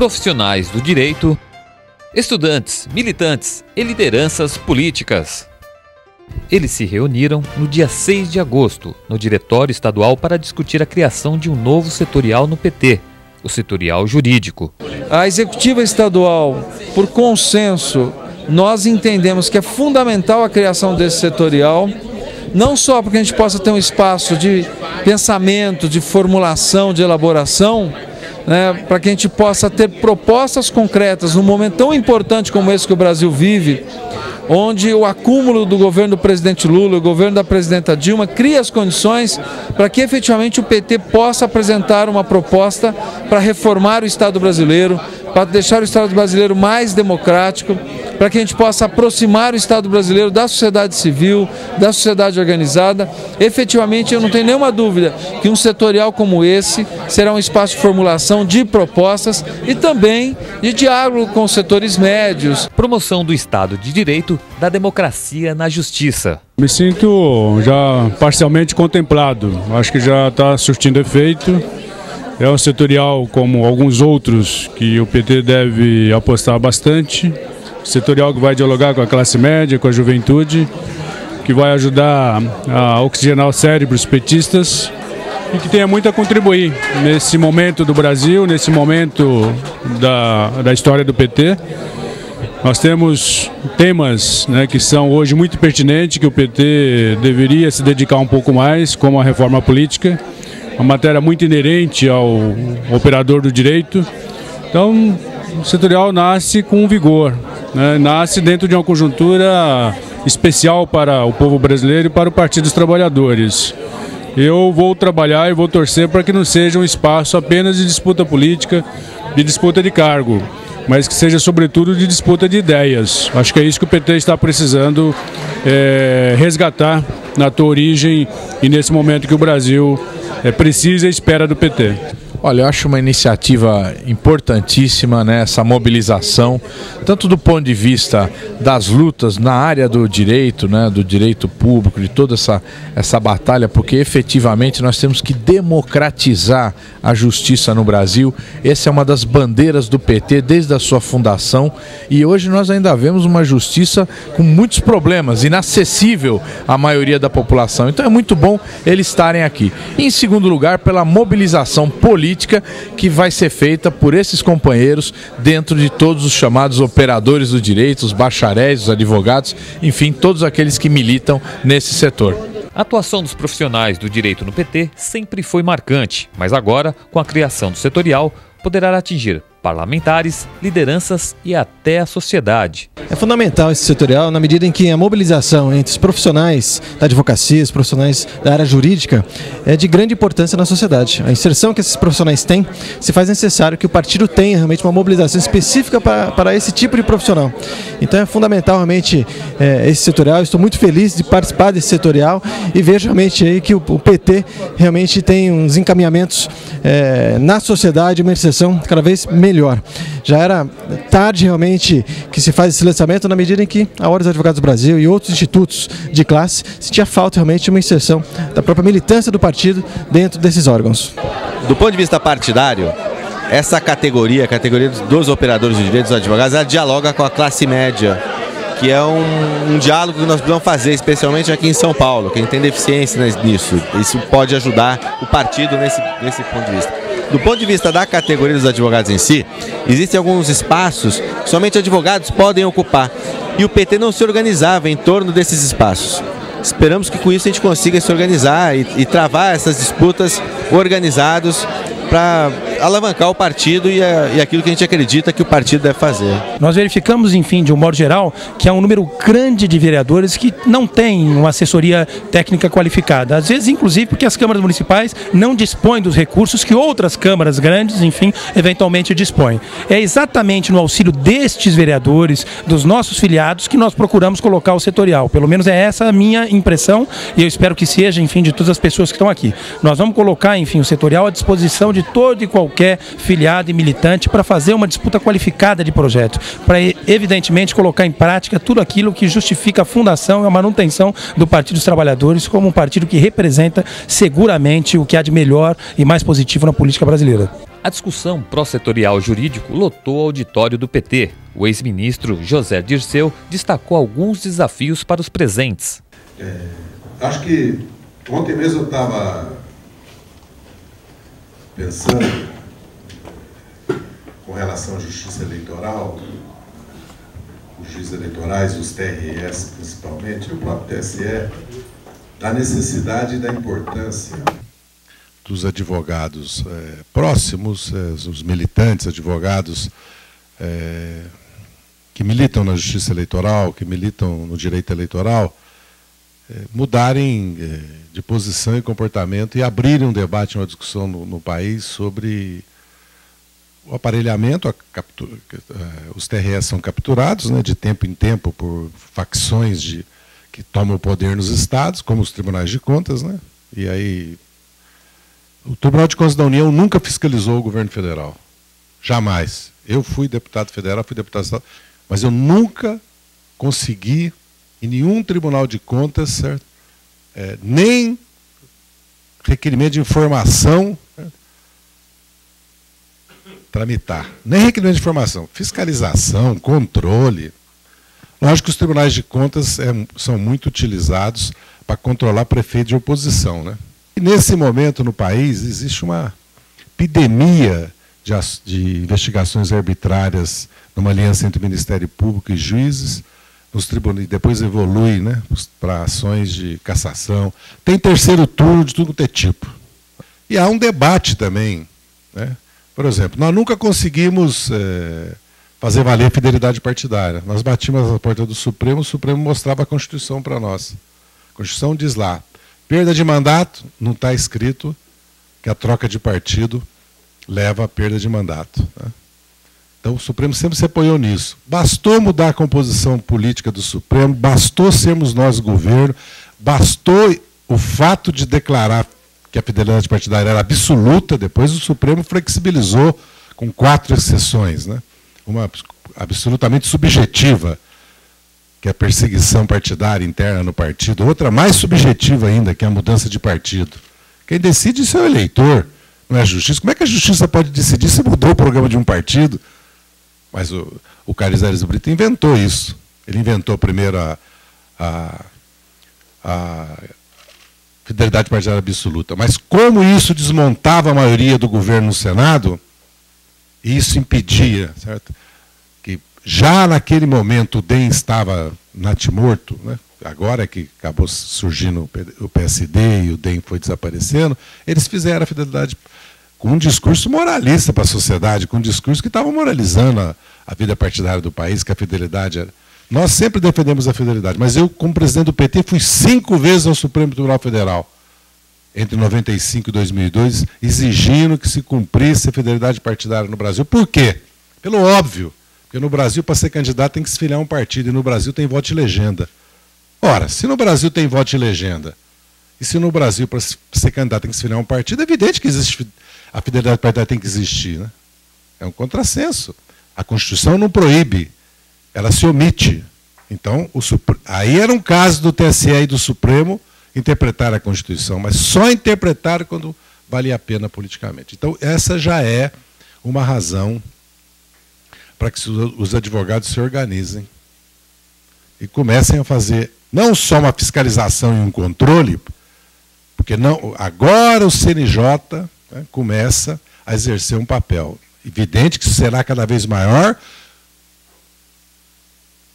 profissionais do direito, estudantes, militantes e lideranças políticas. Eles se reuniram no dia 6 de agosto, no Diretório Estadual, para discutir a criação de um novo setorial no PT, o setorial jurídico. A executiva estadual, por consenso, nós entendemos que é fundamental a criação desse setorial, não só porque a gente possa ter um espaço de pensamento, de formulação, de elaboração, para que a gente possa ter propostas concretas num momento tão importante como esse que o Brasil vive, onde o acúmulo do governo do presidente Lula, o governo da presidenta Dilma, cria as condições para que efetivamente o PT possa apresentar uma proposta para reformar o Estado brasileiro, para deixar o Estado brasileiro mais democrático, para que a gente possa aproximar o Estado brasileiro da sociedade civil, da sociedade organizada. Efetivamente, eu não tenho nenhuma dúvida que um setorial como esse será um espaço de formulação de propostas e também de diálogo com os setores médios. Promoção do Estado de Direito, da democracia na justiça. Me sinto já parcialmente contemplado, acho que já está surtindo efeito. É um setorial como alguns outros que o PT deve apostar bastante. Setorial que vai dialogar com a classe média, com a juventude, que vai ajudar a oxigenar os cérebros petistas e que tenha muito a contribuir nesse momento do Brasil, nesse momento da história do PT. Nós temos temas que são hoje muito pertinentes, que o PT deveria se dedicar um pouco mais, como a reforma política, uma matéria muito inerente ao operador do direito. Então, o setorial nasce com vigor, nasce dentro de uma conjuntura especial para o povo brasileiro e para o Partido dos Trabalhadores. Eu vou trabalhar e vou torcer para que não seja um espaço apenas de disputa política, de disputa de cargo, mas que seja sobretudo de disputa de ideias. Acho que é isso que o PT está precisando resgatar na sua origem e nesse momento que o Brasil precisa e espera do PT. Olha, eu acho uma iniciativa importantíssima, essa mobilização, tanto do ponto de vista das lutas na área do direito, do direito público, de toda essa batalha, porque efetivamente nós temos que democratizar a justiça no Brasil. Essa é uma das bandeiras do PT desde a sua fundação e hoje nós ainda vemos uma justiça com muitos problemas, inacessível à maioria da população. Então é muito bom eles estarem aqui. E, em segundo lugar, pela mobilização política que vai ser feita por esses companheiros dentro de todos os chamados operadores do direito, os bacharéis, os advogados, enfim, todos aqueles que militam nesse setor. A atuação dos profissionais do direito no PT sempre foi marcante, mas agora, com a criação do setorial, poderá atingir parlamentares, lideranças e até a sociedade. É fundamental esse setorial na medida em que a mobilização entre os profissionais da advocacia, os profissionais da área jurídica é de grande importância na sociedade. A inserção que esses profissionais têm se faz necessário que o partido tenha realmente uma mobilização específica para esse tipo de profissional. Então é fundamental realmente esse setorial. Estou muito feliz de participar desse setorial e vejo realmente aí que o PT realmente tem uns encaminhamentos na sociedade, uma inserção cada vez melhor. Já era tarde realmente que se faz esse lançamento na medida em que a Ordem dos Advogados do Brasil e outros institutos de classe sentia falta realmente de uma inserção da própria militância do partido dentro desses órgãos. Do ponto de vista partidário, essa categoria, a categoria dos operadores de direito, dos advogados, ela dialoga com a classe média, que é um diálogo que nós precisamos fazer, especialmente aqui em São Paulo, quem tem deficiência nisso. Isso pode ajudar o partido nesse ponto de vista. Do ponto de vista da categoria dos advogados em si, existem alguns espaços que somente advogados podem ocupar. E o PT não se organizava em torno desses espaços. Esperamos que com isso a gente consiga se organizar e travar essas disputas organizados para alavancar o partido e aquilo que a gente acredita que o partido deve fazer. Nós verificamos, enfim, de um modo geral, que há um número grande de vereadores que não têm uma assessoria técnica qualificada. Às vezes, inclusive, porque as câmaras municipais não dispõem dos recursos que outras câmaras grandes, enfim, eventualmente dispõem. É exatamente no auxílio destes vereadores, dos nossos filiados, que nós procuramos colocar o setorial. Pelo menos é essa a minha impressão e eu espero que seja, enfim, de todas as pessoas que estão aqui. Nós vamos colocar, enfim, o setorial à disposição de todo e qualquer filiado e militante para fazer uma disputa qualificada de projeto, para evidentemente colocar em prática tudo aquilo que justifica a fundação e a manutenção do Partido dos Trabalhadores como um partido que representa seguramente o que há de melhor e mais positivo na política brasileira. A discussão pró-setorial jurídico lotou o auditório do PT. O ex-ministro José Dirceu destacou alguns desafios para os presentes. Acho que ontem mesmo eu estava pensando com relação à justiça eleitoral, os juízes eleitorais, os TRS principalmente, e o próprio TSE, da necessidade e da importância dos advogados próximos, os militantes, advogados que militam na justiça eleitoral, que militam no direito eleitoral, mudarem de posição e comportamento e abrirem um debate, uma discussão no país sobre o aparelhamento. Os TRS são capturados, né, de tempo em tempo por facções que tomam o poder nos estados, como os tribunais de contas, né? E aí o Tribunal de Contas da União nunca fiscalizou o governo federal. Jamais. Eu fui deputado federal, fui deputado estadual, mas eu nunca consegui, em nenhum Tribunal de Contas, certo? Nem requerimento de informação, certo? Tramitar. Nem requerimento de informação. Fiscalização, controle. Lógico que os tribunais de contas são muito utilizados para controlar prefeito de oposição, né? E nesse momento no país existe uma epidemia de investigações arbitrárias numa aliança entre o Ministério Público e juízes, nos tribunais, depois evolui, né, para ações de cassação. Tem terceiro turno de tudo que é tipo. E há um debate também, né? Por exemplo, nós nunca conseguimos fazer valer a fidelidade partidária. Nós batimos a porta do Supremo, o Supremo mostrava a Constituição para nós. A Constituição diz lá: perda de mandato, não está escrito que a troca de partido leva à perda de mandato, né? Então o Supremo sempre se apoiou nisso. Bastou mudar a composição política do Supremo, bastou sermos nós o governo, bastou o fato de declarar que a fidelidade partidária era absoluta, depois o Supremo flexibilizou com 4 exceções, né? Uma absolutamente subjetiva, que é a perseguição partidária interna no partido, outra mais subjetiva ainda, que é a mudança de partido. Quem decide isso é o eleitor, não é a justiça. Como é que a justiça pode decidir se mudou o programa de um partido? Mas o Carlos Aires Brito inventou isso. Ele inventou primeiro a fidelidade partidária absoluta. Mas como isso desmontava a maioria do governo no Senado, isso impedia, certo? Que já naquele momento o DEM estava natimorto, né? Agora que acabou surgindo o PSD e o DEM foi desaparecendo, eles fizeram a fidelidade com um discurso moralista para a sociedade, com um discurso que estava moralizando a vida partidária do país, que a fidelidade era... Nós sempre defendemos a fidelidade, mas eu, como presidente do PT, fui 5 vezes ao Supremo Tribunal Federal, entre 95 e 2002, exigindo que se cumprisse a fidelidade partidária no Brasil. Por quê? Pelo óbvio. Porque no Brasil, para ser candidato, tem que se filiar a um partido, e no Brasil tem voto de legenda. Ora, se no Brasil tem voto de legenda, e se no Brasil, para ser candidato, tem que se filiar a um partido, é evidente que existe, a fidelidade partidária tem que existir, né? É um contrassenso. A Constituição não proíbe, ela se omite. Então, aí era um caso do TSE e do Supremo interpretar a Constituição, mas só interpretar quando valia a pena politicamente. Então, essa já é uma razão para que os advogados se organizem e comecem a fazer não só uma fiscalização e um controle, porque não, agora o CNJ, né, começa a exercer um papel. Evidente que isso será cada vez maior,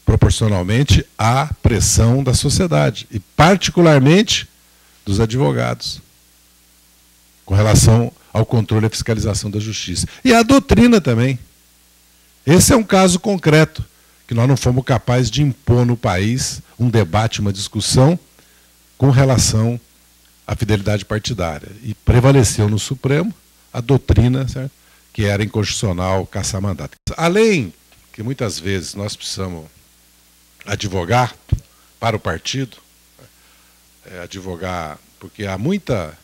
proporcionalmente à pressão da sociedade, e particularmente dos advogados, com relação ao controle e à fiscalização da justiça. E a doutrina também. Esse é um caso concreto, que nós não fomos capazes de impor no país um debate, uma discussão com relação à fidelidade partidária. E prevaleceu no Supremo a doutrina, certo? Que era inconstitucional caçar mandato. Além que muitas vezes nós precisamos advogar para o partido, advogar, porque há muitos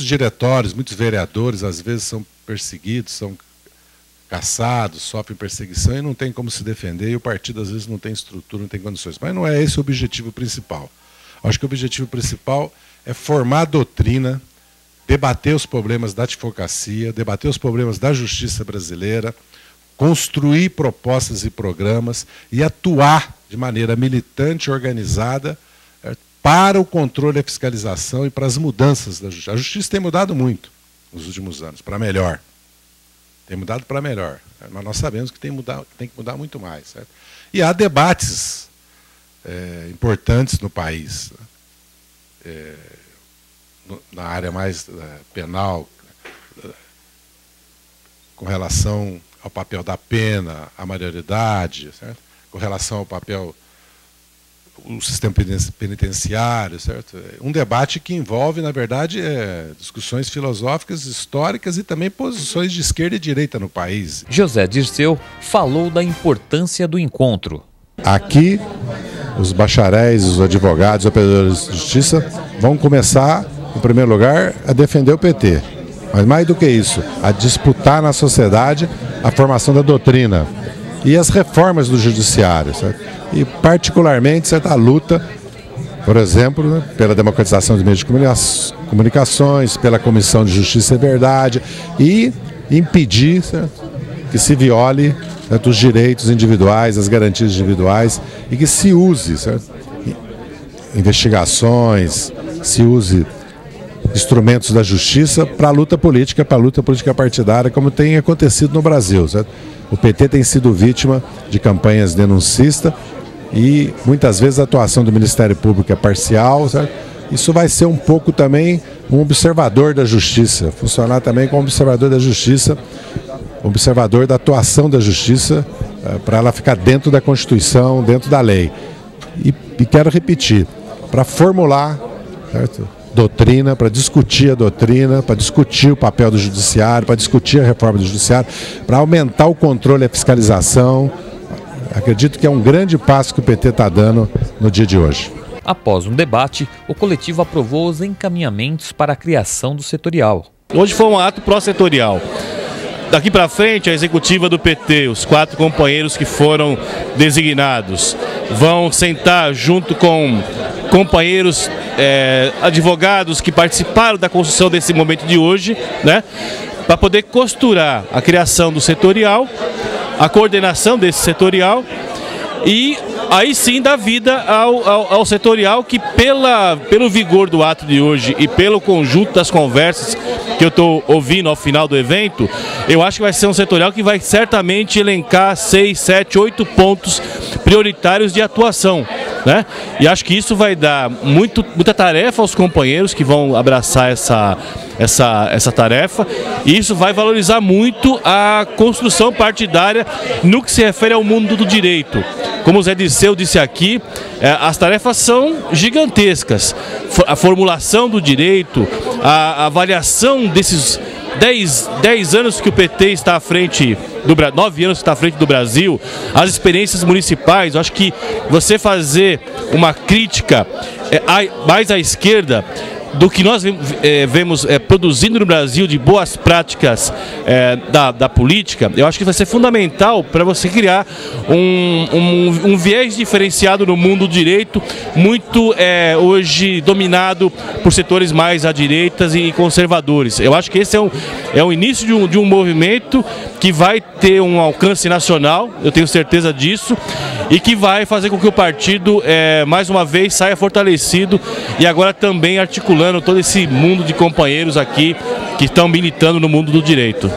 diretórios, muitos vereadores, às vezes são perseguidos, são caçados, sofrem perseguição e não tem como se defender, e o partido às vezes não tem estrutura, não tem condições. Mas não é esse o objetivo principal. Acho que o objetivo principal é formar a doutrina debater os problemas da advocacia, debater os problemas da justiça brasileira, construir propostas e programas e atuar de maneira militante e organizada para o controle e a fiscalização e para as mudanças da justiça. A justiça tem mudado muito nos últimos anos, para melhor. Tem mudado para melhor, mas nós sabemos que tem que mudar muito mais. Certo? E há debates importantes no país, na área mais penal, com relação ao papel da pena, à maioridade, certo? Com relação ao papel do sistema penitenciário, certo? Um debate que envolve, na verdade, discussões filosóficas, históricas e também posições de esquerda e direita no país. José Dirceu falou da importância do encontro. Aqui, os bacharéis, os advogados, os operadores de justiça vão começar, em primeiro lugar, a defender o PT. Mas mais do que isso, a disputar na sociedade a formação da doutrina e as reformas do judiciário, certo? E particularmente certo, a luta, por exemplo, né, pela democratização dos meios de comunicações, pela Comissão de Justiça e Verdade e impedir certo, que se viole certo, os direitos individuais, as garantias individuais e que se use certo, investigações, se use instrumentos da justiça para a luta política partidária, como tem acontecido no Brasil. Certo? O PT tem sido vítima de campanhas denuncistas e muitas vezes a atuação do Ministério Público é parcial. Certo? Isso vai ser um pouco também um observador da justiça, funcionar também como observador da justiça, observador da atuação da justiça, para ela ficar dentro da Constituição, dentro da lei. E quero repetir, para formular certo? Doutrina, para discutir a doutrina, para discutir o papel do judiciário, para discutir a reforma do judiciário, para aumentar o controle e a fiscalização. Acredito que é um grande passo que o PT está dando no dia de hoje. Após um debate, o coletivo aprovou os encaminhamentos para a criação do setorial. Hoje foi um ato pró-setorial. Daqui para frente, a executiva do PT, os 4 companheiros que foram designados, vão sentar junto com companheiros advogados que participaram da construção desse momento de hoje, né, para poder costurar a criação do setorial, a coordenação desse setorial e aí sim dar vida ao setorial que pelo vigor do ato de hoje e pelo conjunto das conversas que eu estou ouvindo ao final do evento, eu acho que vai ser um setorial que vai certamente elencar 6, 7, 8 pontos prioritários de atuação. Né? E acho que isso vai dar muita tarefa aos companheiros que vão abraçar essa tarefa, e isso vai valorizar muito a construção partidária no que se refere ao mundo do direito. Como o Zé Dirceu disse aqui, as tarefas são gigantescas. A formulação do direito, a avaliação desses 10 anos que o PT está à frente do Brasil, 9 anos que está à frente do Brasil, as experiências municipais. Eu acho que você fazer uma crítica mais à esquerda do que nós vemos produzindo no Brasil de boas práticas da política, eu acho que vai ser fundamental para você criar um viés diferenciado no mundo do direito, muito hoje dominado por setores mais à direita e conservadores. Eu acho que esse é o início de um movimento que vai ter um alcance nacional, eu tenho certeza disso, e que vai fazer com que o partido, mais uma vez, saia fortalecido e agora também articulando todo esse mundo de companheiros aqui que estão militando no mundo do direito.